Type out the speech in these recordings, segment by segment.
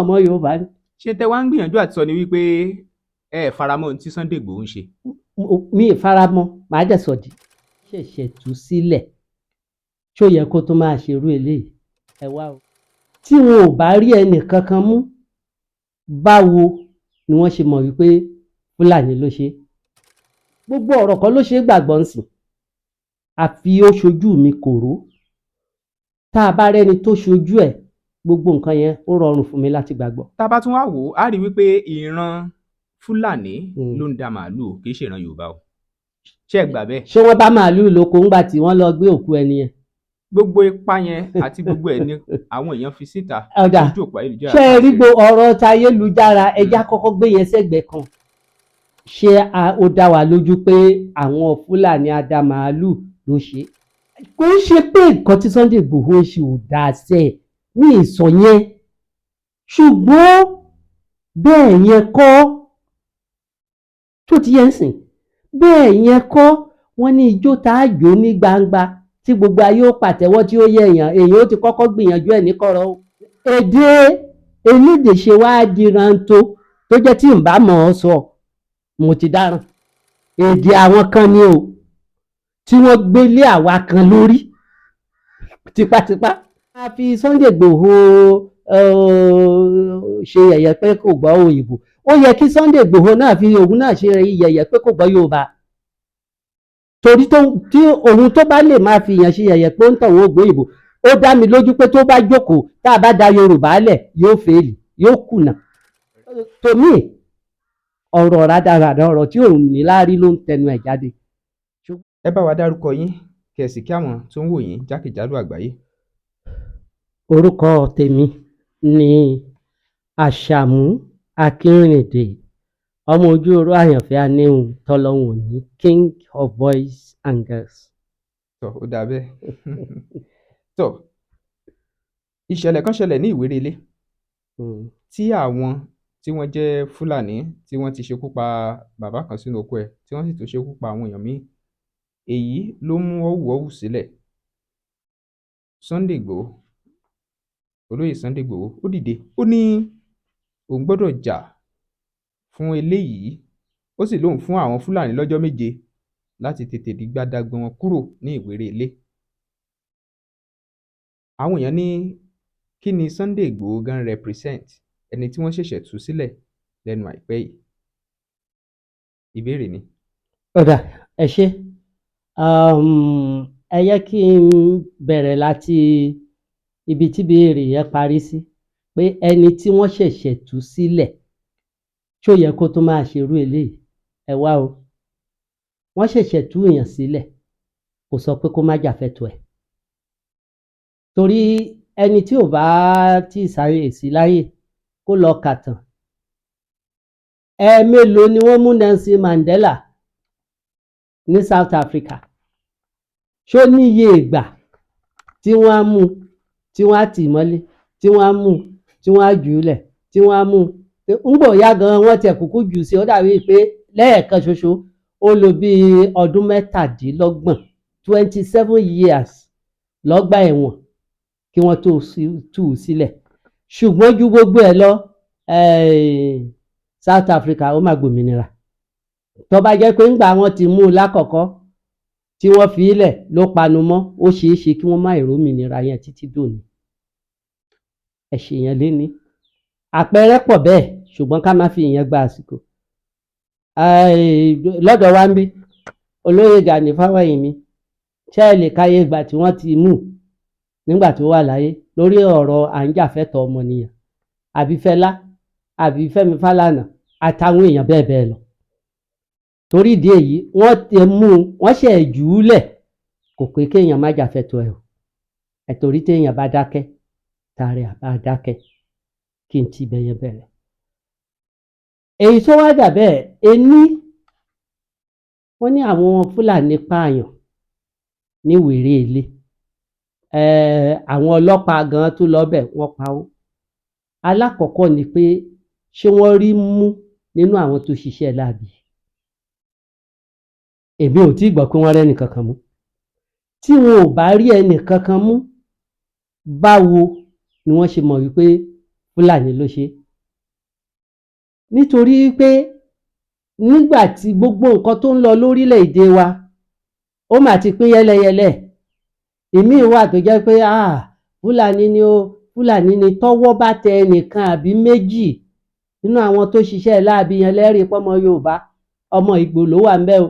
ọmọ Yorùbá ni. ṣé tẹ wá ń gbìyànjú àti sọ ni wípé ẹ faramọ́ ohun tí Sunday Igboho ń ṣe? Mi ì faramọ́, màá dẹ̀ sọ̀dí. Ṣẹ̀ṣẹ̀ tú sílẹ̀ ṣó yẹ kó tó máa ṣerú eléyìí? Ẹ wá o. Tí wọn ò bá rí ẹnì kankan mú, báwo ni wọ́n ṣe mọ̀ wípé Fúlàní ló ṣe? Gbogbo ọ̀rọ̀ kan ló ṣe é gbàgbọ́ ń sìn, àfi ó ṣojú mi kòró. Tá a bá rẹ́ni tó ṣojú ẹ̀, gbogbo nǹkan yẹn ó rọrùn fún mi láti gbàgbọ́. tá a bá tún wá wò ó, a rí wípé ìran Fúlàní ló ń da màálùú, kì í ṣe ìran Yorùbá o. ṣé ẹ gbà bẹ́ẹ̀? Ṣé wọ́n bá màálùú lóko ńgbà tí wọ́n lọ gbé òkú ẹni yẹn? Gbogbo ipá yẹn àti gbogbo ẹ̀ ni àwọn èèyàn fi síta Ọ̀dà, lójú òpó ayélujára. ṣé ẹ rí ọ̀rọ̀ tayélujára, ẹja kọ́kọ́ gbé yẹn sẹ́gbẹ̀ẹ́ kan. Ṣé ó dá wa lójú pé àwọn Fúlàní adá màálùú ló ṣe? Kò ń ṣe pé nǹkan tí Sunday Igboho ṣe ò dáa sẹ́ ní ìsọ yẹn, ṣùgbọ́n bẹ́ẹ̀ yẹn kọ́, tó ti yẹn sìn, bẹ́ẹ̀ yẹn kọ́. Wọ́n ní ijó tá a jó ní gbangba tí gbogbo ayé ó pàtẹ́wọ́ tí ó yẹ èèyàn ó ti kọ́kọ́ gbìyànjú ẹ̀ ní kọ̀rọ̀ o. Èdè elédè ṣe wá di ranto tó jẹ́ tí n bá mọ̀ ọ́ sọ mo ti dáràn. Èdè àwọn kan ni o tí wọ́n gbé lé àwa kan lórí tipátipá. A fi Sunday Igboho ṣe yẹ̀yẹ́ pé kò gbọ́ òyìnbó. Ó yẹ kí Sunday Igboho náà fi òun náà ṣe yẹ̀yẹ́ pé kò gbọ́ Yorùbá. Torí tí òun tó bá lè máa fi yàn ṣe yẹ̀yẹ́ pé ó ń tàn wọ́n ògbó òyìnbó, ó dá mi lójú pé tó bá jókòó tá a bá da Yorùbá lẹ̀ yóò fèèlì, yóò kùnà. Tòmí ọ̀rọ̀ rádaràdà, ọ̀rọ̀ tí òun ní láárí ló ń tẹnu ẹ̀ jáde. ẹ bá wa dárúkọ yín kẹ̀sì kí àwọn tó ń wò yín jákèjádò àgbáyé. Orúkọ tèmi ni Àṣàmú Akinrinde, ọmọ ojú oró àyànfẹ́ aníhun tọ́lọ́hun òní, King of Boys and Girls. Ó dà bẹ́ẹ̀. Ìṣẹ̀lẹ̀ kan ṣẹlẹ̀ ní Ìwérelé tí àwọn tí wọ́n jẹ́ Fúlàní tí wọ́n ti ṣekú pa bàbá kan sínú oko ẹ̀ tí wọ́n sì tún ṣekú pa àwọn èèyàn míì. Èyí ló mú ọ̀wùọ̀wù sílẹ̀. Sunday Igboho, olóyè Sunday Igboho, ó dìde, ó ní òun gbọ́dọ̀ jà fún eléyìí. Ó sì lóun fún àwọn Fúlàní lọ́jọ́ 7 láti tètè dìgbàdàgbà wọn kúrò ní Ìwérelé. Àwọn èèyàn ní kí ni Sunday Igboho gan represent, ẹni tí wọ́n ṣẹ̀ṣẹ̀ tú sílẹ̀ lẹ́nu àìpẹ́ yìí? Ìbéèrè ni. Ọ̀dà, ẹ ṣé. Ẹ yẹ kí n bẹ̀rẹ̀ láti ibi tí ìbéèrè yẹn parí sí, pé ẹni tí wọ́n ṣẹ̀ṣẹ̀ tú sílẹ̀ ṣó yẹ kó tó máa ṣerú eléyìí? Ẹ wá o, wọ́n ṣẹ̀ṣẹ̀ tú èèyàn sílẹ̀, kò sọ pé kó má jàfẹ́tọ̀ọ́ ẹ̀. Torí ẹni tí ò bá tí sáré sí láyè kó lọ kàtàn. Mélòó ni wọ́n mú Nelson Mandela ní South Africa? Ṣó níye ìgbà tí wọ́n á mú, tí wọ́n á tì mọ́lé, tí wọ́n á mú, tí wọ́n á jù ú lẹ̀, tí wọ́n á mú? Ńgbò yá gan wọ́n tiẹ̀ kúkú jù sí, ó dàbí pé lẹ́ẹ̀kan ṣoṣo ó lò bí ọdún 27 years lọ́gbà ẹ̀wọ̀n kí wọ́n tó tú u sílẹ̀. Ṣùgbọ́n ju gbogbo ẹ̀ lọ, South Africa ó máa gbòmìnira. Tó bá jẹ́ pé ńgbà wọ́n ti mú un lákọ̀ọ́kọ́ tí wọ́n fi ilẹ̀ ló panu mọ́, ó ṣeé ṣe kí wọ́n má ìrómìnira yẹn títí dòní. Ẹ ṣe yẹn léní. Àpẹẹrẹ pọ̀ bẹ́ẹ̀, ṣùgbọ́n ká má fi ìyẹn gba àsìkò. Lọ́dọ̀ wa ń bí, olóyè Gani Fáwẹ́hìnmí, ṣé ẹ lè káyé ìgbà tí wọ́n ti mú nígbà tó wà láyé lórí ọ̀rọ̀ à ń jàfẹ́tọ̀ọ́ ọmọnìyàn, àbí Fẹlá, àbí Fẹ́mi Fálànà àtàwọn èèyàn bẹ́ẹ̀ bẹ́ẹ̀ lọ? Torí ìdí èyí wọ́n ti mú un, wọ́n ṣe jù ú lẹ̀, kò pé kéèyàn má jàfẹ́tọ̀ọ́ ẹ̀ o. Torí téèyàn bá dákẹ́ tààrẹ àbá dákẹ́, kí n ti bẹ̀yẹn bẹ̀rẹ̀. Èyí tó wá dà bẹ́ẹ̀, wọ́n ní àwọn Fúlàní pààyàn ní Ìwérelé. Àwọn ọlọ́pàá gan tó lọ bẹ̀ wọ́n pa wọ́n. Alákọ̀ọ́kọ́ ni pé ṣé wọ́n rí mú nínú àwọn tó ṣiṣẹ́ láabi? Èmi ò tí gbọ́ pé wọ́n rẹ́ni kankan mú. Tí wọn ò bá rí ẹnì kankan mú, báwo ni wọ́n ṣe mọ̀ wípé Fúlàní ló ṣe. Nítorí pé nígbà tí gbogbo nǹkan tó ń lọ lórílẹ̀‐èdè wa ó mà ti pín yẹ́lẹyẹ̀lẹ. Ìmíì wà tó jẹ́ pé Fúlàní ni ó, Fúlàní ni, tọ́wọ́ bá tẹ ẹnìkan àbí méjì nínú àwọn tó ṣiṣẹ́ láabi yẹn lẹ́rìí pọ́mọ Yorùbá, ọmọ Ìgbò ló wà ńbẹ̀ o.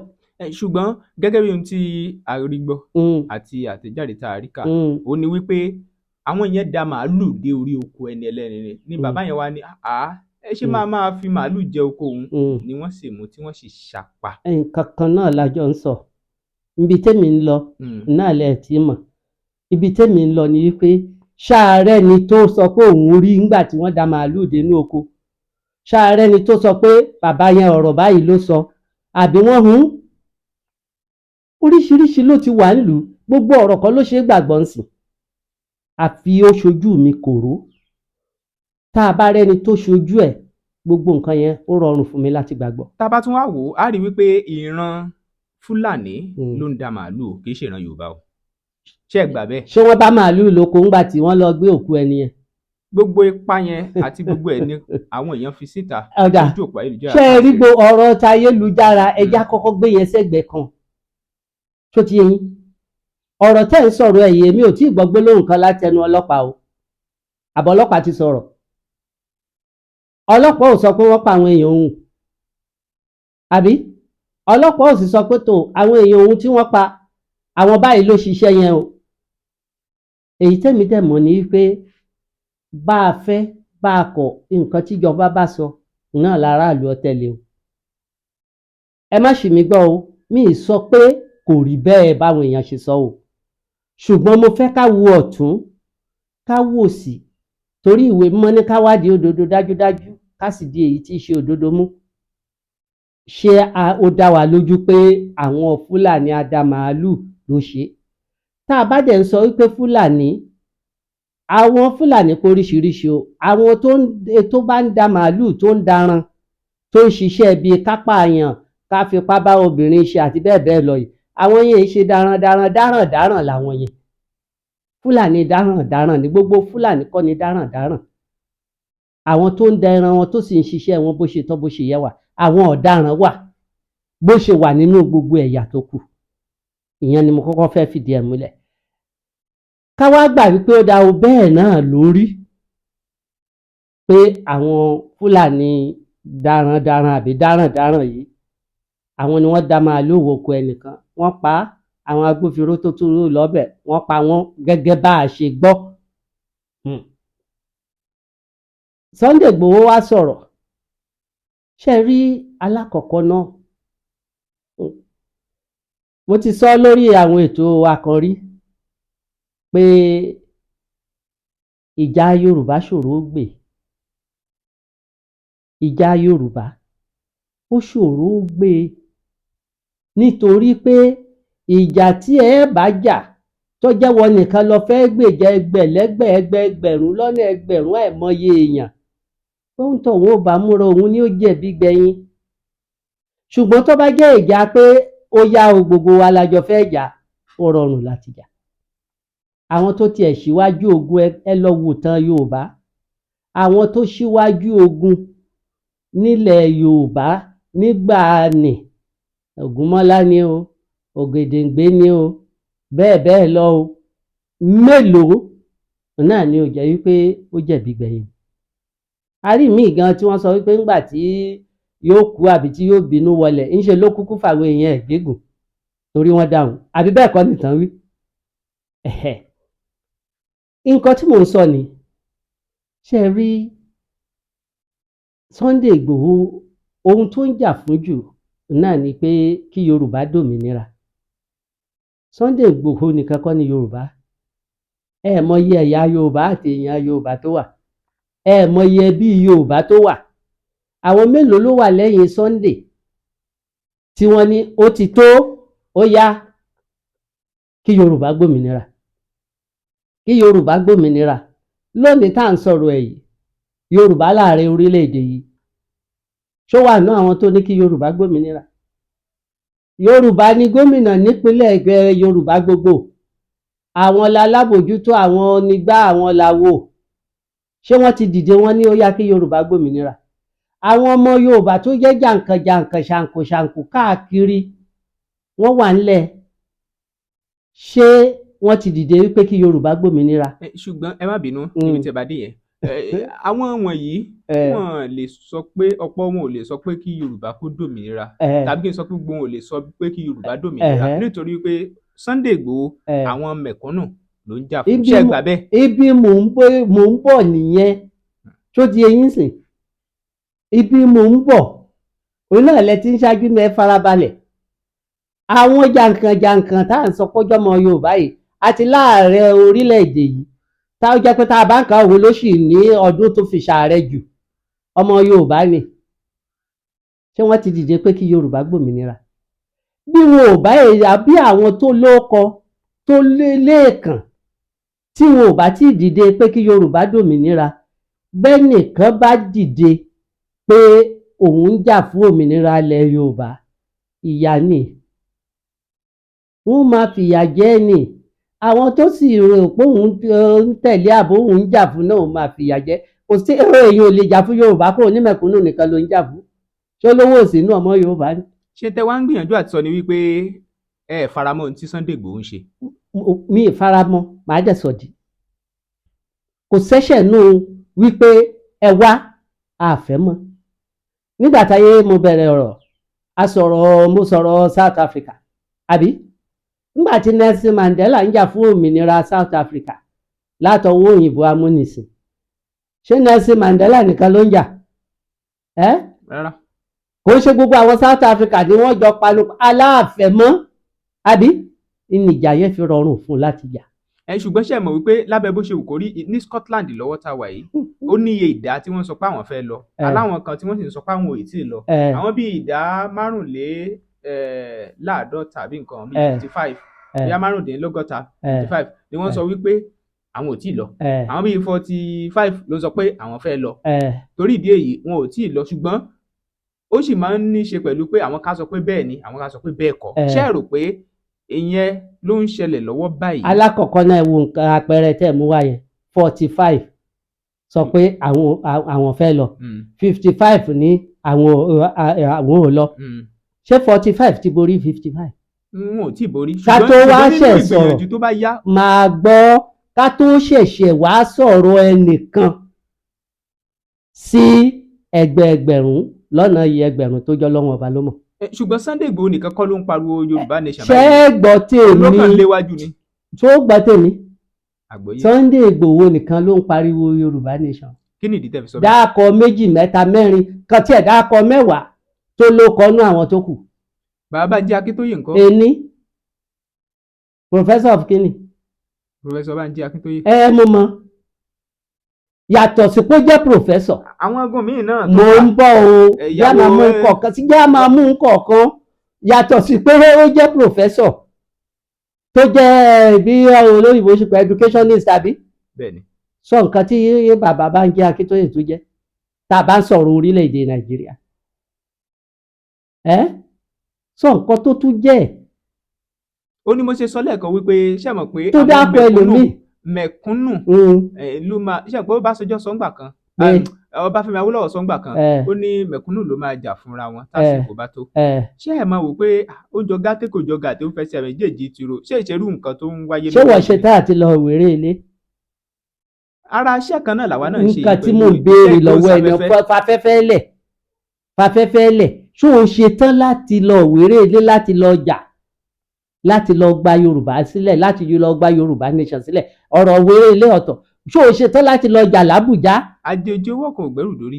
Ṣùgbọ́n gẹ́gẹ́ bí ohun tí a rí gbọ́ àti àtẹ̀jáde tá a rí kà, ó ní wípé àwọn yẹn da màálù dé orí oko ẹni ẹlẹ́ni ni bàbá yẹn wá ní ẹ ṣe máa fi màálù jẹ oko òun, ni wọ́n sì mú tí wọ́n sì ṣàpá. Nǹkan kan náà lájọ ń sọ. Ibi tẹ́mi ń lọ náà lẹ̀ tí mọ̀. Ibi tẹ́mi ń lọ ni wípé ṣáàrẹ́ ni tó sọ pé òun rí nígbà tí wọ́n da màálù dénú oko. Ṣáàrẹ́ ni tó sọ pé bàbá yẹn ọ̀rọ̀ báyìí ló sọ, àbí wọ́n hun. Oríṣiríṣi ló ti wà nílùú, gbogbo ọ̀rọ̀ kan ló ṣe é gbàgbọ́ nsìn. Àfi ó ṣojú mi kòró. Tá a bá rẹ́ni tó ṣojú ẹ̀, gbogbo nǹkan yẹn ó rọrùn fún mi láti gbàgbọ́. Tá a bá tún wá wò ó, a rí wípé ìran Fúlàní ló ń da màálù, kì í ṣe ìran Yorùbá o. Ṣé ẹ gbà bẹ́ẹ̀? Ṣé wọ́n bá màálù lóko ńgbà tí wọ́n lọ gbé òkú ẹni yẹn? Gbogbo ipá yẹn àti gbogbo ẹ̀ ni àwọn èèyàn fi síta lójú òpó ayélujára. Ṣé ẹ rí ọ̀rọ̀ ta ayélujára, ẹja kọ́kọ́ gbé yẹn sẹ́gbẹ̀ẹ́ kan. Ṣó ti yé yín? Ọ̀rọ̀ tẹ́ ń sọ̀rọ̀ ẹ̀yẹ mi ò tí ì gbọ́ gbólóhùn kan láti ẹnu ọlọ́pàá o. Àbọ̀ ọlọ́pàá ti sọ̀rọ̀. Ọlọ́pàá ò sọ pé wọ́n pa àwọn èèyàn òun. Àbí? Ọlọ́pàá ò sì sọ pé tó àwọn èèyàn òun tí wọ́n pa àwọn báyìí ló ṣiṣẹ́ yẹn o. Èyí tẹ́mi dẹ̀ mọ̀ ní wípé bá a fẹ́ bá a kọ̀, nǹkan tíjọba bá sọ náà láràlú ó tẹ̀lé o. Ẹ má ṣì mí gbọ́ o, mi ì sọ pé kò rí bẹ́ẹ̀ báwọn èèyàn ṣe sọ o. Ṣùgbọ́n mo fẹ́ ká wo ọ̀tún ká wò sí, torí ìwé mímọ́ ní ká wádìí òdodo dájúdájú ká sì di èyí tí í ṣe òdodo mú. Ṣé ó dá wa lójú pé àwọn Fúlàní adá màálù ló ṣe? Tá a bá dẹ̀ ń sọ wípé Fúlàní, àwọn Fúlàní kó oríṣiríṣi o. Àwọn tó bá ń da màálù tó ń daran, tó ń ṣiṣẹ́ bíi kápáyàn, ká fipá bá obìnrin ṣe àti bẹ́ẹ̀ bẹ́ẹ̀ lọ yìí, àwọn yẹn ṣe darandaran làwọn yẹn. Fúlàní darandaran ni, gbogbo Fúlàní kọ́ ni darandaran. Àwọn tó ń da ẹran wọn tó sì ń ṣiṣẹ́ wọn bó ṣe tọ́ bó ṣe yẹ wà, àwọn ọ̀daràn wà bó ṣe wà nínú gbogbo ẹ̀yà tó kù. Ìyẹn ni mo kọ́kọ́ fẹ́ fìdí ẹ̀ múlẹ̀. Ká wá gbà wípé ó dá o bẹ́ẹ̀ náà lórí pé àwọn Fúlàní darandaran àbí darandaran yìí, àwọn ni wọ́n dá màálù woko ẹnìkan, wọ́n pa á, àwọn agbófinró tó tún lọ́bẹ̀ wọ́n pa wọ́n gẹ́gẹ́ bá a ṣe gbọ́. Sunday Igboho wá sọ̀rọ̀. Ṣé rí alákọ̀ọ́kọ́ náà? Mo ti sọ lórí àwọn ètò àkànrí pé ìjà Yorùbá ṣòro gbè. Ìjà Yorùbá ó ṣòro gbè nítorí pé ìjà tí ẹ bá jà tó jẹ́wọ́ nìkan lọ fẹ́ gbèjà ẹgbẹ̀rún lọ́nà ẹgbẹ̀rún àìmọye èèyàn, tó ń tọ̀ wọ́n ò bá múra òun ni ó jẹ̀bi gbẹ̀yìn. Ṣùgbọ́n tó bá jẹ́ ìjà pé ó yá o gbogbo wa la jọ fẹ́ jà, ó rọrùn láti jà. Àwọn tó tiẹ̀ ṣíwájú ogun, ẹ lọ wò tán Yorùbá, àwọn tó ṣíwájú ogun nílẹ̀ Yorùbá nígbà nì, Ògúnmọ́lá ni o, Ògèdèngbé ni o, bẹ́ẹ̀ bẹ́ẹ̀ lọ o, mélòó náà ni ó jẹ́ wípé ó jẹ̀bi gbẹ̀yìn. A rí míì gan tí wọ́n sọ wípé ńgbà tí yóò kú àbí tí yóò bínú wọlẹ̀, ńṣe ló kúkú fàwọn èèyàn ẹ̀ gégùn torí wọ́n dáhùn, àbí bẹ́ẹ̀ kọ́ nìtàn wí. Nǹkan tí mò ń sọ ni, ṣé ẹ rí Sunday Igboho, ohun tó ń jà fún jù náà ni pé kí Yorùbá dòmìnira. Sunday Igboho nìkan kọ́ ni Yorùbá. Ẹ mọyì ẹ̀yà Yorùbá àti èèyàn Yorùbá tó wà. Ẹ mọyì ẹbí Yorùbá tó wà. Àwọn mélòó ló wà lẹ́yìn Sunday tí wọ́n ní ó ti tó, ó yá kí Yorùbá gbòmìnira. Kí Yorùbá gbòmìnira. Lónìí tá à ń sọ̀rọ̀ ẹ̀ yìí, Yorùbá láàrin orílẹ̀-èdè yìí, ṣó wà náà àwọn tó ní kí Yorùbá gbòmìnira? Yorùbá ní gómìnà nípínlẹ̀ ẹgbẹ́ Yorùbá gbogbo. Àwọn lalábòjútó, àwọn onígbá, àwọn làwò. ṣé wọ́n ti dìde wọ́n ní ó yá kí Yorùbá gbòmìnira? Àwọn ọmọ Yorùbá tó jẹ́ jàǹkànjàǹkàn ṣàǹkóṣàǹkó káàkiri wọ́n wà ńlẹ̀, ṣé wọ́n ti dìde wípé kí Yorùbá gbòmìnira? ṣùgbọ́n ẹ má bínú ibi tí ẹ bá dé yẹn, àwọn wọ̀nyí wọ́n lè sọ pé ọ̀pọ̀ wọn ò lè sọ pé kí Yorùbá kó dòmìnira tàbí kí n sọ pé gbogbo wọn ò lè sọ pé kí Yorùbá dòmìnira nítorí pé Sunday Igboho àwọn mẹ̀kúnnù ló ń jà fún, ṣé ẹ gbà bẹ́ẹ̀? Ibi mò ń bọ̀ nìyẹn tó di eyín sìn, ibi mò ń bọ̀ òun náà lẹ ti ń ṣáájú mi, ẹ farabalẹ̀. Àwọn jàǹkànjàǹkàn tá à ń sọ pọ́jọ́ ọmọ Yorùbá yìí àti láàrẹ orílẹ̀-èdè yìí táwọn jẹ́ pé tá a bá ń ka òwe ló sì ní ọdún tó fi ṣààrẹ jù ọmọ Yorùbá ni, ṣé wọ́n ti dìde pé kí Yorùbá gbòmìnira? Bí wọn ò bá èyà bí àwọn tó lóko tó léèkàn tí wọn ò bá tí dìde pé kí Yorùbá dòmìnira, bẹ́ẹ̀ nìkan bá dìde pé òun ń jà fún òmìnira ilẹ̀ Yorùbá, ìyà ni wọ́n máa fìyà jẹ ni. Àwọn tó sì rò pé òun ń tẹ̀lé àbò òun ń jà fún náà máa fìyà jẹ. Kò sí èèyàn ò lè jà fún Yorùbá kó ní mẹ̀kúnnù nìkan ló ń jà fún, ṣé olówó òsínú ọmọ Yorùbá ni? ṣé tẹ wá ń gbìyànjú àti sọ ni wípé ẹ faramọ́ ohun tí Sunday Igboho ń ṣe? Mi ì faramọ́, màá dẹ̀ sọ̀dí. Kò ṣẹ̀ṣẹ̀ nù wípé ẹ wá àfẹ́ mọ́. Nígbà táyé mo bẹ̀rẹ̀ ọ̀rọ̀ mo sọ̀rọ̀ South Africa àbí? Nígbà tí Nelson Mandela ń jà fún òmìnira South Africa látọwọ́ òyìnbó amúnisìn, ṣé Nelson Mandela nìkan ló ń jà? Rárá. Kò ṣe gbogbo àwọn South Africa ni wọ́n jọ panu aláàfẹ́mọ́ àbí? Ìnìjà yẹn fi rọrùn fún láti jà. Ṣùgbọ́n ṣe mọ̀ wípé lábẹ́ bó ṣe wù kó rí ní Scotland lọ́wọ́ tá a wà yìí, ó ní iye ìdá tí wọ́n sọ pé àwọn fẹ́ lọ, aláwọn kan tí wọ́n sì ń sọ pé àwọn ò tí ì lọ, àwọn bíi ìdá márùnléláàádọ́ta àbí nǹkan bíi 55, ìdá márùndínlọ́gọ́ta 55 ni wọ́n sọ wípé àwọn ò tí ì lọ, àwọn bíi 45 ló sọ pé àwọn fẹ́ lọ. Torí ìdí èyí wọn ò tí ì lọ, ṣùgbọ́n ó sì máa ń ní í ṣe pẹ̀lú pé àwọn ká sọ pé bẹ́ẹ̀ ni, àwọn ká sọ pé bẹ́ẹ̀ kọ́. Ṣé ẹ rò pé ìyẹn ló ń ṣẹlẹ̀ lọ́wọ́ báyìí? Alákọ̀ọ́kọ́ náà wo nǹkan àpẹẹrẹ tẹ̀ mú wáyé 45 sọ pé àwọn fẹ́ lọ, 55 ní àwọn ò lọ. Ṣé 45 ti borí 55? Wọn ò tí ì borí. Ká tó wá ṣẹ̀ sọ̀rọ̀, ìgbìyànjú tó bá yá. máa gbọ́, ká tó ṣẹ̀ṣẹ̀ wá sọ̀rọ̀ ẹnìkan sí ẹgbẹ̀ẹgbẹ̀rún lọ́nà iye ẹgbẹ̀rún tó jọ lọ́wọ́ ọba ló mọ̀. Ṣùgbọ́n Sunday Igboho nìkan kọ́ ló ń pariwo Yorùbá nation. Ṣé gbọ́ tèmi? Olókàn léwájú ni. Tó gbọ́ tèmi? Sunday Igboho nìkan ló ń pariwo Yorùbá nation. Kí ni ìdí tẹ́ fi sọ bẹ́ẹ̀? Dáàkọ 2, 3, 4 kan tí ẹ̀ dáàkọ 10 tó lóko nú àwọn tó kù. Bàbá Bánjí Akíntóyè ńkọ́? Ení Professor of kini? Professor Bánjí Akíntóyè. Mo mọ̀, yàtọ̀ sí pé ó jẹ́ professor. Àwọn agun míì náà. Mo ń bọ̀ o, yá máa mú nǹkan sí yá máa mú nǹkan yàtọ̀ sí pé ó jẹ́ professor tó jẹ́ bí olóyìnbó ṣe pé educationist àbí? Bẹ́ẹ̀ni. Sọ nǹkan tí bàbá Bánjí Akíntóyè tó jẹ́ tá a bá ń sọ̀rọ̀ orílẹ̀-èdè Nàìjíríà. Sọ nǹkan tó tún jẹ́. Ó ní mo ṣe sọ lẹ́ẹ̀kan wípé ṣé mọ̀ pé tó dápọ̀ ẹlòmíì mẹ̀kúnnù ló máa ṣe pé ó bá sọjọ́ sọ́ngbà kan Ọbáfẹ́mi Awólọ́wọ̀ sọ́ngbà kan ó ní mẹ̀kúnnù ló máa jà fúnra wọn tásìkò bá tó. Ṣé ẹ máa wò pé ó jọ gàté kò jọ gàté ó fẹ́ ṣe àmẹ́jèjì tìrò, ṣé ìṣerú nǹkan tó ń wáyé? Ṣé wọ́n ṣe tá àti lọ wéré ilé? Ara iṣẹ́ kan náà làwa náà ń ṣe. Nǹkan tí mò ń béèrè lọ́wọ́ ẹni fafẹ́fẹ́ lẹ̀ ṣé o ṣe tán láti lọ wéré ilé, láti lọ jà, láti lọ gba Yorùbá sílẹ̀, láti lọ gba Yorùbá nation sílẹ̀? Ọ̀rọ̀ wéré ilé ọ̀tọ̀, ṣé o ṣe tán láti lọ jà l'Ábùjá? Àjèjì owó kan ò gbẹ́rù dórí.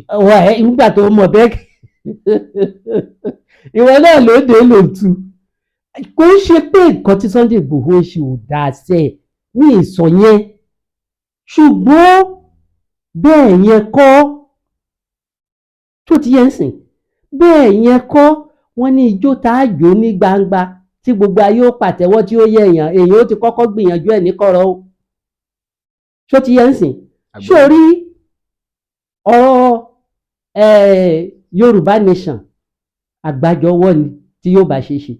Nígbà tó mọ̀ bẹ́ẹ̀ ìwọ náà ló dé lò tú. Kò ń ṣe pé nǹkan tí Sunday Igboho ṣe ò dáa sẹ́ ní ìsọ yẹn, ṣùgbọ́n bẹ́ẹ̀ yẹn kọ́ tó ti yẹn sìn, bẹ́ẹ̀ yẹn kọ́. Wọ́n ní ijó tá a jó ní gbangba tí gbogbo ayé ó pàtẹ́wọ́ tí ó yẹ èèyàn ó ti kọ́kọ́ gbìyànjú ẹ̀ ní kọ̀rọ̀ o. Ṣó ti yẹn sìn? Ṣé o rí ọ̀rọ̀ Yorùbá nation àgbájọwọ́ ni tí yóò bá ṣe ṣe.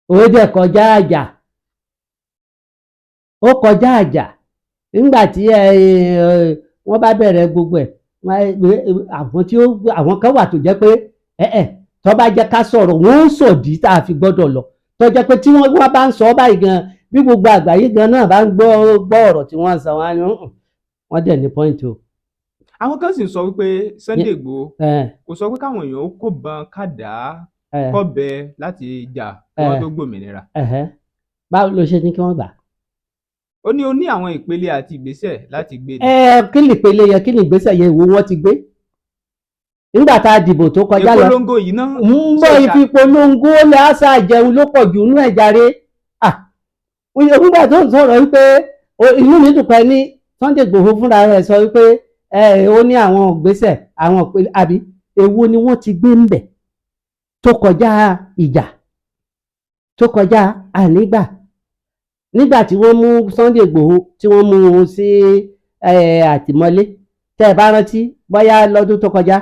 Ó dẹ̀ kọjá àjà, ó kọjá àjà nígbà tí wọ́n bá bẹ̀rẹ̀ gbogbo ẹ̀ àwọn kan wà tó jẹ́ pé tó bá jẹ́ ká sọ̀rọ̀ wọ́n ń sọ̀dí tá a fi gbọ́dọ̀ lọ tó jẹ́ pé tí wọ́n bá ń sọ báyìí gan bí gbogbo àgbáyé gan náà bá ń gbọ́ ọ̀rọ̀ tí wọ́n ń sọ wọ́n dẹ̀ ní point o. àwọn kan sì sọ wípé Sunday Igboho kò sọ pé káwọn èèyàn ó kó bọn kádàá kọ́bẹ láti jà kí wọ́n tó gbòmìnira. báwo ló ṣe ní kí wọ́n gbà? ó ní àwọn ìpele àti ìgbésẹ̀ láti gbé ni. kí ni ìpele yẹn kí ni ìgbésẹ̀ yẹn wo wọ́n ti gbé nígbà tá a dìbò tó kọjá lọ. ìpolongo yìí náà. ń bọ̀ ìfipolongo lè àṣà ìjẹun ló pọ̀ jù nínú ẹ̀ jàre. nígbà tó ń sọ̀rọ̀ wípé inú mi dùn pé ní Sunday Igboho fúnra rẹ̀ sọ wípé ó ní àwọn ìgbésẹ̀ àwọn ìpele àbí èwo ni wọ́n ti gbé ń bẹ̀ tó kọjá ìjà tó kọjá ànígbà nígbà tí wọ́n mú Sunday Igboho tí wọ́n mú un sí àtìmọ́lé tẹ́ ẹ bá rántí bóyá lọ́dún tó kọjá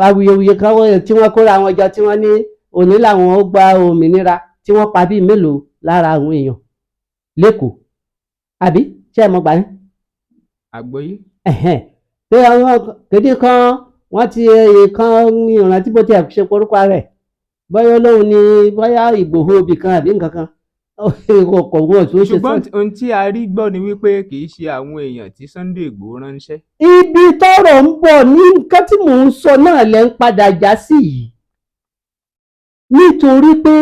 awuyewuye kan tí wọ́n kóra àwọn jọ tí wọ́n ní òní làwọn ó gba òmìnira tí wọ́n pa bíi mélòó lára àwọn èèyàn lẹ́kọ̀ọ́ àbí ṣé ẹ mọ̀ gbà yẹn. àgbọ́yé. pé àwọn kéde kan wọ́n ti kan ìrántí bó ti ẹ̀ ṣe porúkọ rẹ̀ bóyá olóhùn ni bóyá Ìgbòho ibì kan àbí nǹkan kan. ṣùgbọ́n ohun tí a rí gbọ́ ni wípé kì í ṣe àwọn èèyàn tí Sunday Igboho ránṣẹ́. ibi tọ́rọ̀ ń bọ̀ ní nǹkan tí mò ń sọ náà lẹ ń padà já sí yìí nítorí pé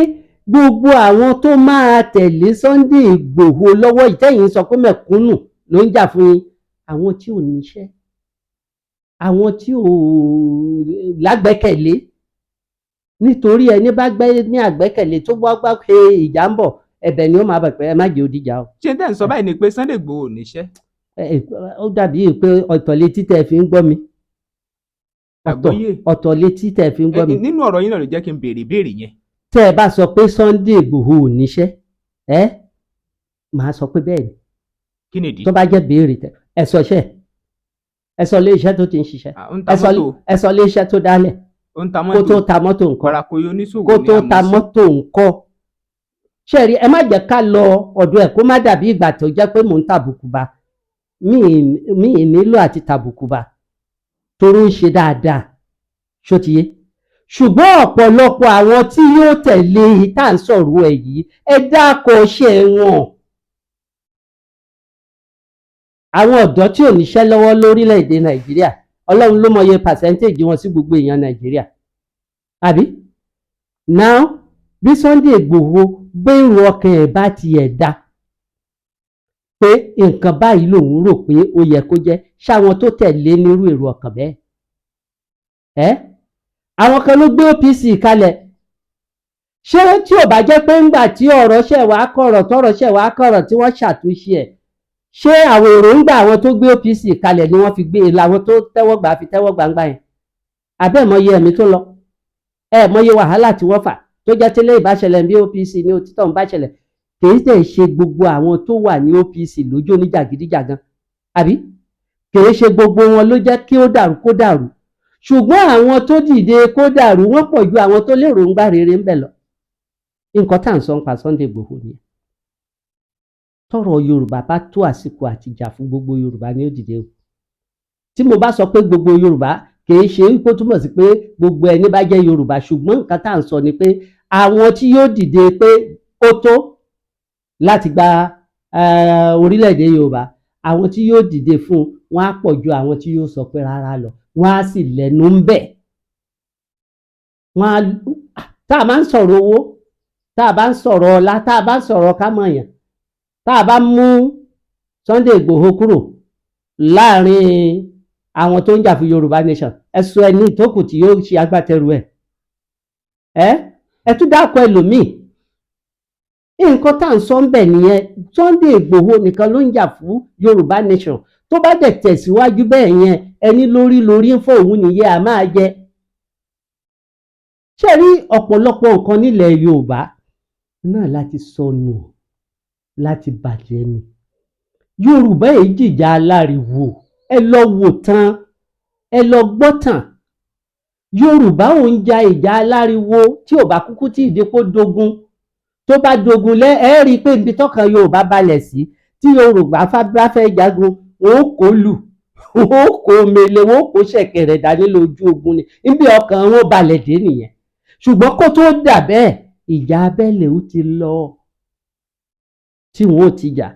gbogbo àwọn tó máa tẹ̀lé Sunday Igboho lọ́wọ́ ìtẹ̀yìn sọ pé mẹ̀kúnnù ló ń jà fún yín àwọn tí ò níṣẹ́ àwọn tí ò lágbẹ́kẹ̀lé nítorí ẹni bá gbé ní àgbẹ́kẹ̀lé tó bá gbá pé ìjà ń bọ̀ ẹ̀bẹ̀ ni ó máa bẹ̀ pé ẹ má jẹ́ òdìjà o. ṣé tẹ́ ń sọ báyìí ni pé Sunday Igboho ò níṣẹ́. ó dàbí pé ọ̀tọ̀ létí tẹ́ fi ń gbọ́ mi. ọ̀tọ̀ létí tẹ́ fi ń gbọ́ mi. nínú ọ̀rọ̀ yín náà ló jẹ́ kí n béèrè ìbéèrè yẹn. tẹ́ ẹ bá sọ pé Sunday Igboho ò níṣẹ́ màá sọ pé bẹ́ẹ̀ ni. kí ni ìdí? tó bá jẹ́ béèrè tẹ ẹ sọ iṣẹ́ ẹ sọ ilé iṣẹ́ tó ti ń ṣiṣẹ́ ẹ sọ ilé iṣẹ́ tó dálẹ̀ kó tó ta mọ́tò nǹkan kó tó ta mọ́tò nǹkan ṣẹ́ẹ̀rí ẹ má jẹ́ ká lọ ọ̀dọ̀ ẹ̀ kó má dàbí ìgbà tó jẹ́ pé mò ń tàbùkù bá mi ì nílò àti tàbùkù bá torí ń ṣe dáadáa ṣó ti yé ṣùgbọ́n ọ̀pọ̀lọpọ̀ àwọn tí yóò tẹ̀lé tá à ń sọ̀rọ̀ ẹ̀ yìí ẹ dákọ̀ ṣe wọn àwọn ọ̀dọ́ tí ò níṣẹ́ lọ́wọ́ lórílẹ̀‐èdè Nàìjíríà Ọlọ́run ló mọye percentage wọn sí gbogbo èèyàn Nàìjíríà àbí now bí Sunday Igboho gbèrò ọkàn ẹ̀ bá tiẹ̀ dá pé nǹkan báyìí lòun rò pé ó yẹ kó jẹ́ ṣáwọn tó tẹ̀lé nírú èrò ọkàn bẹ́ẹ̀ àwọn kan ló gbé OPC kalẹ̀ ṣé tí ò bá jẹ́ pé ńgbà tí ọ̀rọ̀ ṣẹ̀ wá kọ̀rọ̀ tọ́rọ̀ ṣẹ̀ wá kọ̀rọ̀ tí wọ́n ṣàtúnṣe ẹ̀ ṣé àwọn èròǹgbà àwọn tó gbé OPC kalẹ̀ ni wọ́n fi gbé làwọn tó tẹ́wọ́ gbà fi tẹ́wọ́ gbangba yẹn abẹ́ mọye ẹ̀mí tó lọ mọye wàhálà tí wọ́n fà tó jẹ́ tẹ́lẹ̀ ìbáṣẹlẹ̀ bí OPC ní òtítọ́ ń báṣẹlẹ̀ kìí tẹ̀ ṣe gbogbo àwọn tó wà ní OPC lójó ní jàgídíjàgan àbí kìí ṣe gbogbo wọn ló jẹ́ kí ó dàrú kó dàrú ṣùgbọ́n àwọn tó dìde kó dàrú wọ́n pọ̀ ju àwọn tó lérò ń gbà rere ń bẹ̀ lọ nǹkan tá à ń sọ ń pa Sunday Igboho nìyẹn tọ́rọ̀ Yorùbá bá tó àsìkò àti jà fún gbogbo Yorùbá ní ó dìde o tí mo bá sọ pé gbogbo Yorùbá kìí ṣe wípé ó túmọ̀ sí pé gbogbo ẹni bá jẹ́ Yorùbá ṣùgbọ́n nǹkan tá à ń sọ ni pé àwọn tí yóò dìde pé ó tó láti gba orílẹ̀-èdè Yorùbá àwọn tí yóò dìde fún wọn á pọ̀ ju àwọn tí yóò sọ pé rárá lọ wọn á sì lẹ́nu ń bẹ̀ tá a máa ń sọ̀rọ̀ owó tá a bá ń sọ̀rọ̀ ọlá tá a bá ń sọ̀rọ̀ kámọ̀yàn tá a bá mú Sunday Igboho kúrò láàrin àwọn tó ń jà fún Yorùbá nation ẹ̀sùn ẹni ìtókù tí yóò ṣe agbátẹrù ẹ tún dákọ̀ ẹlòmíì nǹkan tá à ń sọ ń bẹ̀ nìyẹn Sunday Igboho nìkan ló ń jà fún Yorùbá nation tó bá dẹ̀ tẹ̀síwájú bẹ́ẹ̀ yẹn ẹni lórí ń fọ́ òun nìyẹn a máa jẹ ṣé rí ọ̀pọ̀lọpọ̀ nǹkan nílẹ̀ Yorùbá náà láti sọnù láti bàjẹ́ ni Yorùbá èyí jìjà aláriwo ẹ lọ wò tán ẹ lọ gbọ́ tán Yorùbá ò ń ja ìjà aláriwo tí ò bá kúkú tí ìdíkó dogun tó bá dogun ẹ rí i pé ibi tọ́kàn Yorùbá balẹ̀ sí tí Yorùbá bá fẹ́ jagun wọn ó kó lù wọ́n kó mele, wọ́n kó ṣẹ̀kẹ̀rẹ̀ dání lójú ogun ni, níbi ọkàn wọn balẹ̀ dé nìyẹn. Ṣùgbọ́n kó tó dà bẹ́ẹ̀, ìjà abẹ́lé ó ti lọ tí wọ́n ò ti jà.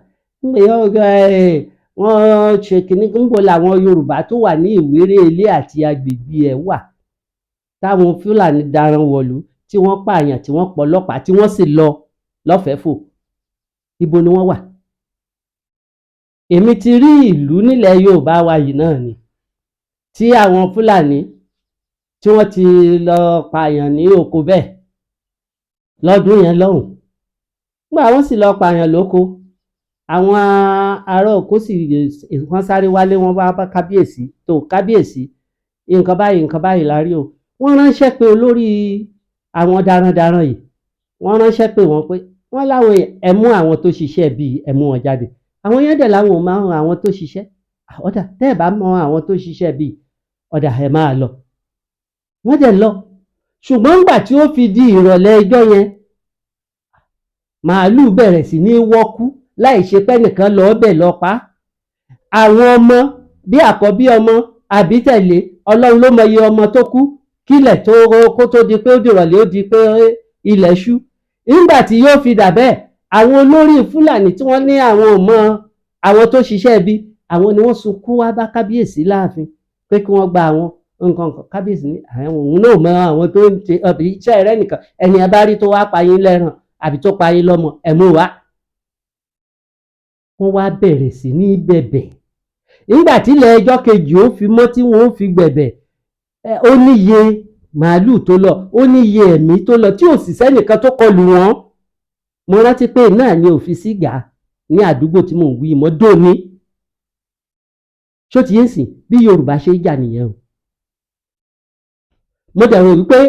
Wọ́n ṣe kínní, níbo làwọn Yorùbá tó wà ní Ìwéré Ilé àti agbègbè ẹ̀ wà, táwọn Fúlàní daran wọ̀lú tí wọ́n pààyàn, tí wọ́n pọlọ́pàá, tí wọ́n sì lọ lọ́fẹ̀ẹ́ fò. Ibo ni wọ́n wà? Èmi ti rí ìlú nílẹ̀ Yorùbá wa yìí náà ni, tí àwọn Fúlàní tí wọ́n ti lọ pààyàn ní oko bẹ́ẹ̀ lọ́dún yẹn lọ́hùn. Nígbà wọ́n sì lọ pààyàn lóko, àwọn ará oko sì wọ́n sáré wálé, wọ́n wá bá kábíyèsí, tó kábíyèsí, nǹkan báyìí la rí o. Wọ́n ránṣẹ́ pé olórí àwọn darandaran yìí, wọ́n ránṣẹ́ pé wọ́n pé wọ́n láwọn ẹ mú àwọn tó ṣiṣẹ́ bíi ẹ mú wọn jáde. Àwọn yẹn dẹ̀ láwọn ò máa hàn àwọn tó ṣiṣẹ́. Ọ̀dà tẹ́ ẹ̀ bá mọ àwọn tó ṣiṣẹ́ bíi, ọ̀dà ẹ̀ máa lọ. Wọ́n dẹ̀ lọ. Ṣùgbọ́n nígbà tí ó fi di ìrọ̀lẹ́ ẹjọ́ yẹn, màálù bẹ̀rẹ̀ sí ní wọ́kú láì ṣe pé nìkan lọ bẹ̀ lọ pa. Àwọn ọmọ bí àkọ́bí ọmọ àbí tẹ̀lé, Ọlọ́run ló mọ iye ọmọ tó kú kílẹ̀ tó kó tó di pé ó dìrọ̀lẹ́, ó di pé ilẹ̀ ṣú. Nígbà tí yóò fi dà bẹ́ẹ̀, àwọn olórí Fúlàní tí wọ́n ní àwọn ò mọ àwọn tó ṣiṣẹ́ bí, àwọn ni wọ́n sunkún wá bá kábíyèsí láàfin pé kí wọ́n gba àwọn nǹkan. Kábíyèsí ní àwọn òun náà mọ àwọn tó ń ṣe iṣẹ́ rẹ̀ nìkan, ẹni ẹ bá rí tó wá pa yín lẹ́ràn àbí tó pa yín lọ́mọ, ẹ mú wá. Wọ́n wá bẹ̀rẹ̀ sí ní bẹ̀bẹ̀. Nígbà tí ilẹ̀ ẹjọ́ kejì ó fi mọ́ tí wọ́n ó fi gbẹ̀bẹ̀, ó níye màálù tó lọ, ó níye ẹ̀mí tó lọ, tí ò sì sẹ́nìkan tó kọlù wọ́n. Mo rántí pé náà ni òfin sígà ní àdúgbò tí mò ń wí mọ́ dòní. Ṣó ti yé sìn bí Yorùbá ṣe jà nìyẹn o. Mo dẹ̀ rò wípé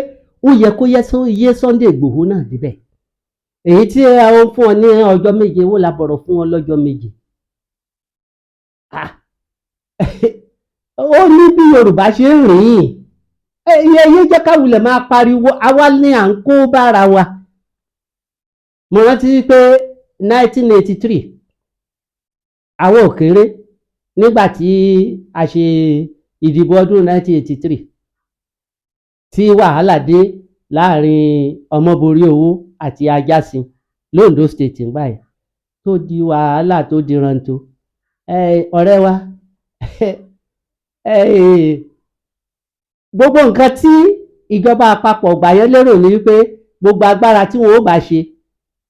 ó yẹ kó yé Sunday Igboho náà débẹ̀. Èyí tí àwọn fún ọ ní ọjọ́ méje, wó la bọ̀rọ̀ fún ọ lọ́jọ́ méje. Ó ní bí Yorùbá ṣe ń rìn. Ẹyẹ jẹ́ ká wulẹ̀ máa pariwo, àwa ní à ń kó bára wa. Mo rántí pé 1983 àwọn ò kéré nígbà tí a ṣe ìdìbò ọdún 1983 tí wàhálà dé láàrin Ọmọborí Owó àti Ajásin l'Ondo State ńgbà yẹn, tó di wàhálà tó di ranto. Ọ̀rẹ́ wa gbogbo nǹkan tí ìjọba àpapọ̀ gbà yẹn lérò ní wípé gbogbo agbára tí wọn ó bá ṣe,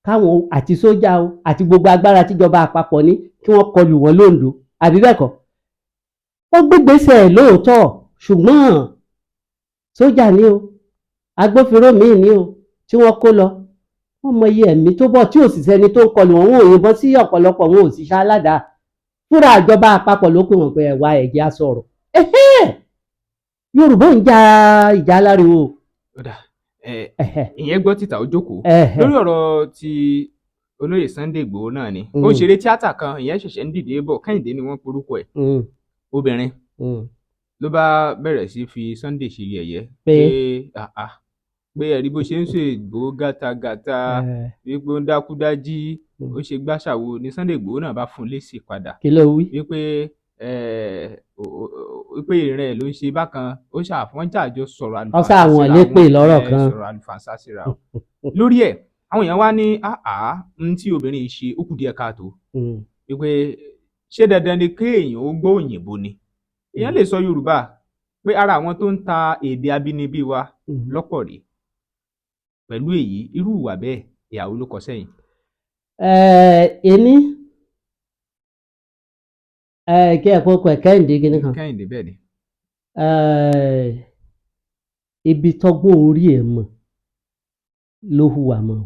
káwọn àti sójà o àti gbogbo agbára tíjọba àpapọ̀ ní kí wọ́n kọlù wọn l'Ondo, àbí bẹ́ẹ̀ kọ́? Ó gbégbèsè lóòótọ́, ṣùgbọ́n sójà ní o, agbófinró míì ní o tí wọ́n kó lọ, wọ́n mọ iye ẹ̀mí tó bọ̀ tí ò sì sẹ́ni tó ń kọlù wọn, wọn ò yìnbọn sí ọ̀pọ̀lọpọ̀, wọn ò sì ṣá aládàá. Fúnra ìjọba àpapọ̀ ló pè wọ́n pé ẹ̀wà ẹ̀jẹ̀ á sọ̀rọ̀. Yorùbá ń ja ìjà aláriwo. Ìyẹn gbọ́ títà ó jókòó lórí ọ̀rọ̀ ti olóyè Sunday Igboho náà ni. Òṣèré tíátà kan, ìyẹn ṣẹ̀ṣẹ̀ ń dìde bọ̀, Kẹ́hìndé ni wọ́n porúkọ ẹ̀, obìnrin ló bá bẹ̀rẹ̀ sí fi Sunday ṣe yẹ̀yẹ́ pé ẹ̀rí bó ṣe ń ṣe Igboho gàtàgàtà, wípé ó ń dákúdájí, ó ṣe gbàṣàwo ni Sunday Igboho náà bá fún un lésì padà. Kí ló wí? Wípé ìrìn ẹ̀ ló ń ṣe bákan, ó ṣàfọ́njàjọ sọ̀rọ̀ àlùfàǹsá síra wọn. Lórí ẹ̀ àwọn èèyàn wá ní n tí obìnrin yìí ṣe ó kù díẹ̀ káàtó, wípé ṣé dandan ni kéèyàn ó gbọ́ òyìnbó ni? Èèyàn lè sọ Yorùbá, pé ara àwọn tó ń ta èdè abínibí wa lọ́pọ̀ rí. Pẹ̀lú èyí, irú ìwà bẹ́ẹ̀ ìyàwó ló kọ sẹ́yìn. Èmi kí ẹ kó kọ Kẹ́hìndé gíní kan. Kẹ́hìndé bẹ́ẹ̀ ni. Ibi tọ́gbọ́n orí ẹ̀ mọ̀ ló hùwà mọ́.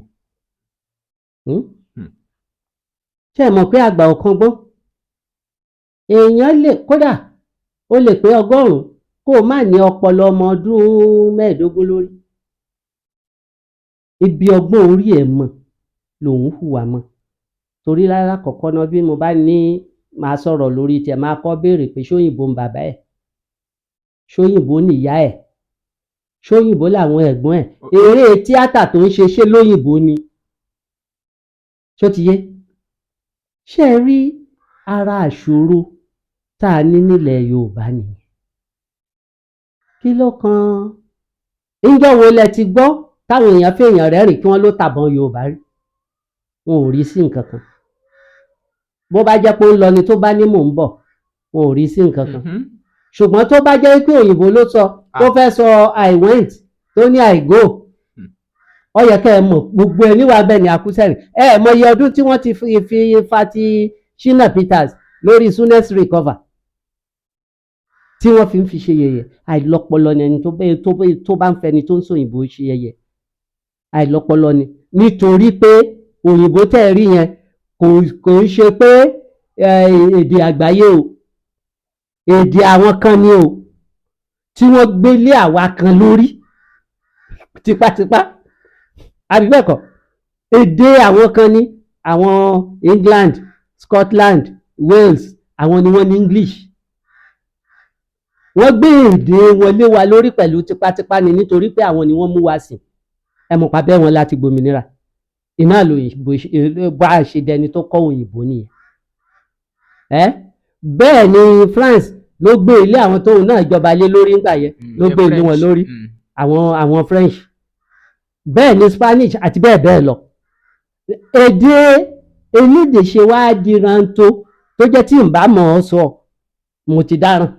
Ṣé ẹ mọ̀ pé àgbà ọ̀kan gbọ́n? Èèyàn lè, kódà ó lè pé 100 kó o má ní ọpọlọ ọmọ ọdún 15 lórí. Ibi ọgbọ́n orí ẹ̀ mọ̀ lòun hùwà mọ́. Torí rárá kọ̀ọ̀kan náà bí mo bá ní máa sọ̀rọ̀ lórí tiẹ̀, máa kọ́ béèrè pé ṣóyìnbó ń bàbá ẹ̀, ṣóyìnbó nìyá ẹ̀, ṣóyìnbó làwọn ẹ̀gbọ́n ẹ̀, eré tíátà tó ń ṣe ṣé lóyìnbó ni? Ṣó ti yé? Ṣé ẹ rí ara àṣòro tá a ní nílẹ̀ Yorùbá nìyẹn. Kí ló kan ìjọ wo lẹ ti gbọ́ táwọn èèyàn fèèyàn rẹ́rìn kí wọ́n ló tàbọn Yorùbá rí? Wọn ò rí sí nǹkan kan. Bó bá jẹ́ pé ó ń lọ ni tó bá ní mò ń bọ̀, wọn ò rí sí nǹkan kan. Ṣùgbọ́n tó bá jẹ́ pé òyìnbó ló sọ tó fẹ́ sọ I went tó ní I go, ó yẹ kẹ́ ẹ mọ̀ gbogbo ẹ níwà bẹ́ẹ̀ ni àkúsẹ̀rìn. Ẹ mọ iye ọdún tí wọ́n ti fi fa ti Shina Peters lórí Soonest Recover tí wọ́n fi ń fi ṣe yẹ̀yẹ̀. Àìlọ́pọlọ ni ẹni tó bá ń fẹni tó ń sọ òyìnbó ṣe yẹ̀yẹ̀. Àìlọ́pọlọ ni, nítorí pé òyìnbó tẹ́ ẹ rí yẹn kò ń ṣe pé èdè àgbáyé o, èdè àwọn kan ni o, tí wọ́n gbé lé àwa kan lórí tipátipá. Àbí bẹ́ẹ̀ kọ́? Èdè àwọn kan ní àwọn England, Scotland, Wales, àwọn ni wọ́n ní English. Wọ́n gbé èdè wọn lé wa lórí pẹ̀lú tipátipá ni, nítorí pé àwọn ni wọ́n mú wa sìn. Ẹ mọ̀ pàbẹ́ wọn láti gbòmìnira. Iná lòyìnbó bá a ṣe dẹni tó kọ́ òyìnbó nìyẹn. Bẹ́ẹ̀ ni France ló gbé ilé àwọn tóun náà jọba lé lórí ńgbà yẹn, ló gbé ilé wọn lórí àwọn French. Bẹ́ẹ̀ ni Spanish àti bẹ́ẹ̀ bẹ́ẹ̀ lọ. Èdè elédè ṣe wá di rántó tó jẹ́ tí n bá mọ̀ ọ́ sọ mo ti dáràn.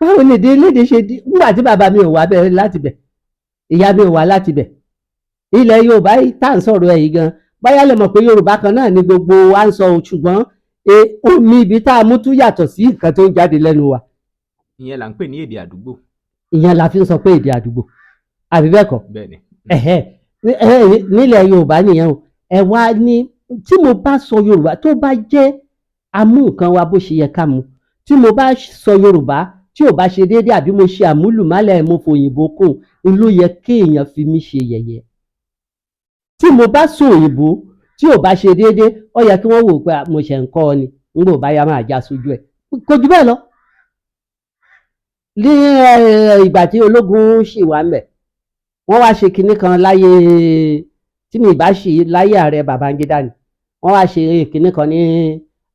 Báwo ni èdè elédè ṣe di nígbà tí bàbá mi ò wá bẹ̀rẹ̀ láti bẹ̀, ìyá mi ò wá láti bẹ̀. Ilẹ̀ Yorùbá tá à ń sọ̀rọ̀ ẹ̀ yìí gan, báyà lè mọ̀ pé Yorùbá kan náà ni gbogbo wa ń sọ, ṣùgbọ́n omi ibi tá a mú tún yàtọ̀ sí nǹkan tó ń jáde lẹ́nu wa. Ìyẹn là ń pè ní èdè àdúgbò. Ìyẹn la fi ń sọ pé èdè àdúgbò. Àbí bẹ́ẹ̀ kọ́? Bẹ́ẹ̀ni. Nílẹ̀ Yorùbá nìyẹn o. Ẹ wá ní tí mo bá sọ Yorùbá tó bá jẹ́ amú nǹkan wa bó ṣe yẹ ká mu, tí mo bá sọ Yorùbá tí ò bá ṣe déédéé àbí mo ṣe àmúlùmálẹ̀ mo fòyìnbó kùn, ló yẹ kéèyàn fi mí ṣe yẹ̀yẹ́. Tí mo bá sọ òyìnbó tí ò bá ṣe déédéé, ó yẹ kí wọ́n wò pé mo ṣẹ̀ ń kọ́ ọ ni, nígbà ò bá yá máa já sójú ẹ̀. Kò jù bẹ́ẹ̀ lọ. Ní ìgbà tí ológun ṣì wà ńbẹ̀, wọ́n wá ṣe kinní kan láyé tí mi ìbá ṣì láyé ààrẹ Babangida ni. Wọ́n wá ṣe kinní kan ní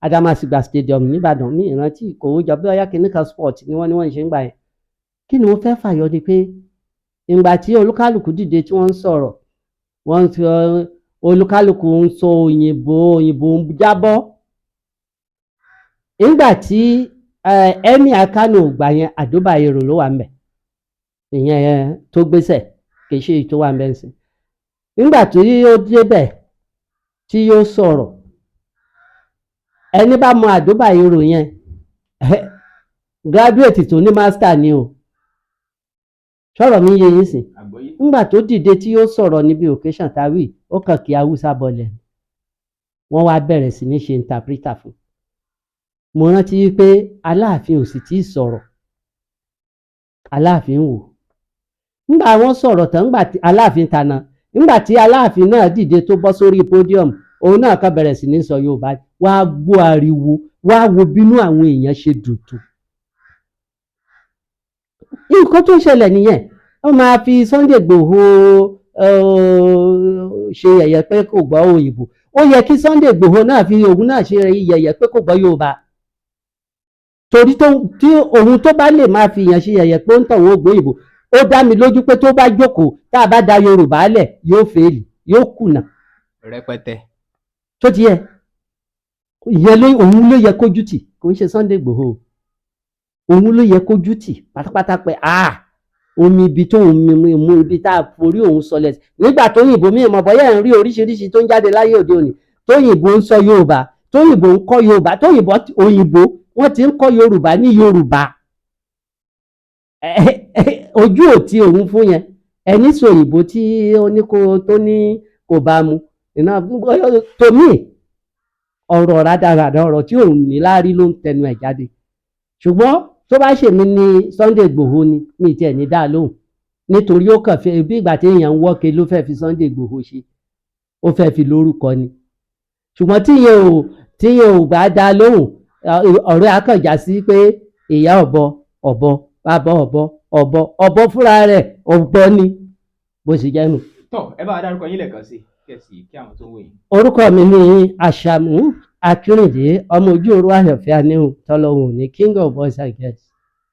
Adamasingba Stadium nìbàdàn, ní ìrántí kò jọ bí ọyá kinní kan sport ni wọ́n ń ṣe ń gbà yẹn. Kí ni mo fẹ́ fàyọ ni pé ìgbà tí olúkálùkù dìde tí wọ́n ń sọ̀rọ̀, wọ́n ń fi olúkálùkù ń sọ òyìnbó ń jábọ́. Nígbà tí Eniyan Kano gbà yẹn, Àdóbàyèrò ló wà ńbẹ̀, ìyẹn tó gbéṣẹ̀ kì í ṣe èyí tó wà ńbẹ̀ ńsìn. Nígbà tí ó débẹ̀ tí yóò sọ̀rọ̀, ẹni bá mọ Àdóbàyèrò yẹn graduate tó ní master ni o. Sọ̀rọ̀ mi yé yín sìn. Nígbà tó dìde tí yóò sọ̀rọ̀ níbi occasion tàwí, ó kàn kí Haúsá bọlẹ̀. Wọ́n wá bẹ̀rẹ̀ sí ní ṣe interpreter fún. Mo rántí pé Aláàfin ò sì tí ì sọ̀rọ̀. Aláàfin wò. Nígbà wọ́n sọ̀rọ̀ tán, nígbà tí Aláàfin tàná, nígbà tí Aláàfin náà dìde tó bọ́ sórí podium, òun náà kàn bẹ̀rẹ̀ sí ní sọ Yorùbá. Wá gbọ́ ariwo, wá wo bínú àwọn èèyàn ṣe dùn tó. Nǹkan tó ṣẹlẹ̀ nìyẹn. Wọ́n máa fi Sunday Igboho ṣe yẹ̀yẹ́ pé kò gbọ́ òyìnbó. Ó yẹ kí Sunday Igboho náà fi òun náà ṣe yẹ̀yẹ́ pé kò gbọ́ Yorùbá. Torí tí òun tó bá lè máa fi yàn ṣe yẹ̀yẹ́ pé ó ń tàn wọ́n gbọ́ òyìnbó, ó dá mi lójú pé tó bá jókòó tá a bá da Yorùbá lẹ̀ yóò fèèlì, yóò kùnà. Rẹpẹtẹ. Tó ti yẹ. Ìyẹn òun ló yẹ kójú tì, kò ń ṣe Sunday Igboho. Òun ló yẹ kójú tì pátápátá pé omi ibi tó ń mú ibi tá a forí òun sọlẹ̀. Nígbà tó yìnbó mi mọ̀ bọ́yá ń rí oríṣiríṣi tó ń jáde láyé òde òní, tó yìnbó ń sọ Yorùbá, tó yìnbó ń kọ́ Yorùbá, tó òyìnbó wọ́n ti ń kọ́ Yorùbá ní Yorùbá. Ojú ò tí òun fún yẹn. Ẹni sọ òyìnbó tí ó ní tó ní kò bá mu. Tòmí ọ̀rọ̀ rádaràdà, ọ̀rọ̀ tí òun ní láárí ló ń tẹnu ẹ̀ jáde. Ṣùgbọ́n tó bá ṣèmi ní Sunday Igboho ni mi tiẹ̀ ní dá lóhùn, nítorí ó kàn fẹ́ bí ìgbà tí èèyàn ń wọ́ke ló fẹ́ fi Sunday Igboho ṣe, ó fẹ́ fi lórúkọ ni. Ṣùgbọ́n tíyẹn ò bá dá lóhùn, ọ̀rẹ́ akànjá sí pé ìyá ọ̀bọ bàbá ọ̀bọ fúnra rẹ̀ ọ̀bọ ni bó ṣe jẹ́ nù. Tọ́ ẹ bá a dárúkọ yín lẹ́ẹ̀kan sí kí àwọn tó ń wò yín. Orúkọ mi ni Àṣàmú Akinrinde ọmọ ojú òru àyànfẹ́ àníhùn tọ́lọ́hùn ní king of boys I guess.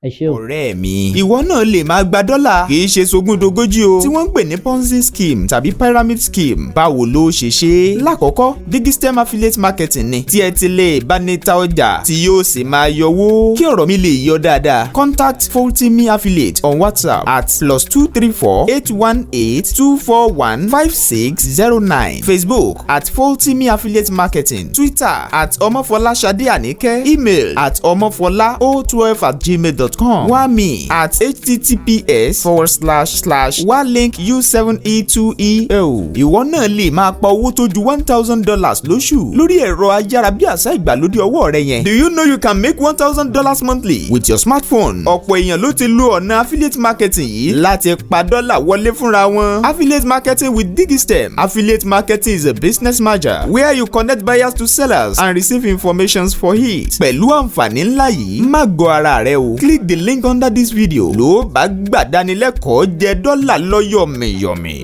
Ẹ ṣé o. Ọ̀rẹ́ mi, ìwọ náà lè máa gba dọ́là kì í ṣe sogúndogójì o tí wọ́n ń pè ní Ponzi scheme tàbí pyramid scheme. Báwo ló ṣe ṣe? Lákọ̀ọ́kọ́, Gigistem affiliate marketing ni tí ẹ ti lè bá ní ta ọjà tí yóò sì máa yọwó. Kí ọ̀rọ̀ mi lè yọ dáadáa, contact Foltimi affiliate on WhatsApp at +234 818 241 5609, Facebook at Foltimi affiliate marketing, Twitter at Omofolasade Anike, email at omofola012@gmail.com. Wami at https://walink-u7e2e. Ìwọ náà lè máa pa owó tó ju $1,000 lóṣù lórí ẹ̀rọ ayárabíàṣá ìgbàlódé ọwọ́ rẹ yẹn. Do you know you can make $1,000 monthly with your smartphone? Ọ̀pọ̀ èèyàn ló ti lo ọ̀nà affiliate marketing yìí láti pa dọ́là wọlé fúnra wọn. Affiliate marketing with Gigistem. Affiliate marketing is a business merger where you connect buyers to sellers and receive information for it. Pẹ̀lú àǹfààní ńlá yìí, má gọ ara rẹ o. Click the link under this video ló bá gbàdánilẹ́kọ̀ọ́ jẹ dọ́là lọ́yọ̀mìyọ̀mì.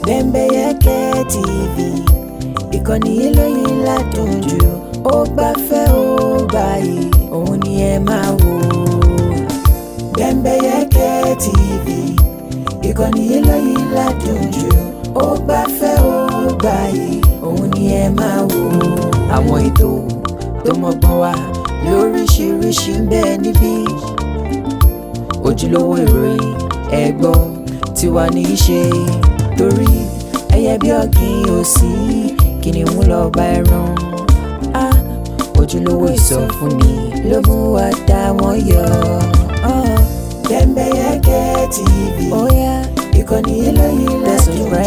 Bembeyeke TV, ìkànnì eléyìí ládùn jù, ó gbafẹ́ ó gbàyè, òun ni ẹ máa wò. Bembeyeke TV, ìkànnì eléyìí ládùn jù, ó gbafẹ́ ó gbàyè, òun ni ẹ máa wò. Àwọn ètò tó mọ́gbọ́n wá lóríṣiríṣi ń bẹ níbí. Ojúlówó ìròyìn ẹ̀gbọ́n tiwa ní í ṣe, torí ẹyẹ bí ọ̀gìn òsì kìnìún lọ bá ẹran. Ojúlówó ìsọfúnni ló mú wa dá wọn yọ. Bembeyeke TV, ìkànnì eléyìí ládùn jù,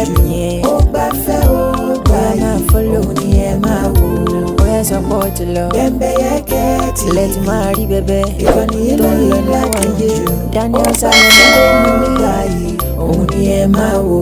ó gbafẹ́ ó gbàyè, òun ni ẹ máa wò. Sọpọ̀ ti lọ Bembeyeke TV, ilẹ̀ tí máa rí bẹ́bẹ́ ìkànnì eléyìí ládùn jù, Daniel Salmon ló mú mi gbàyè, òun ni ẹ máa wò.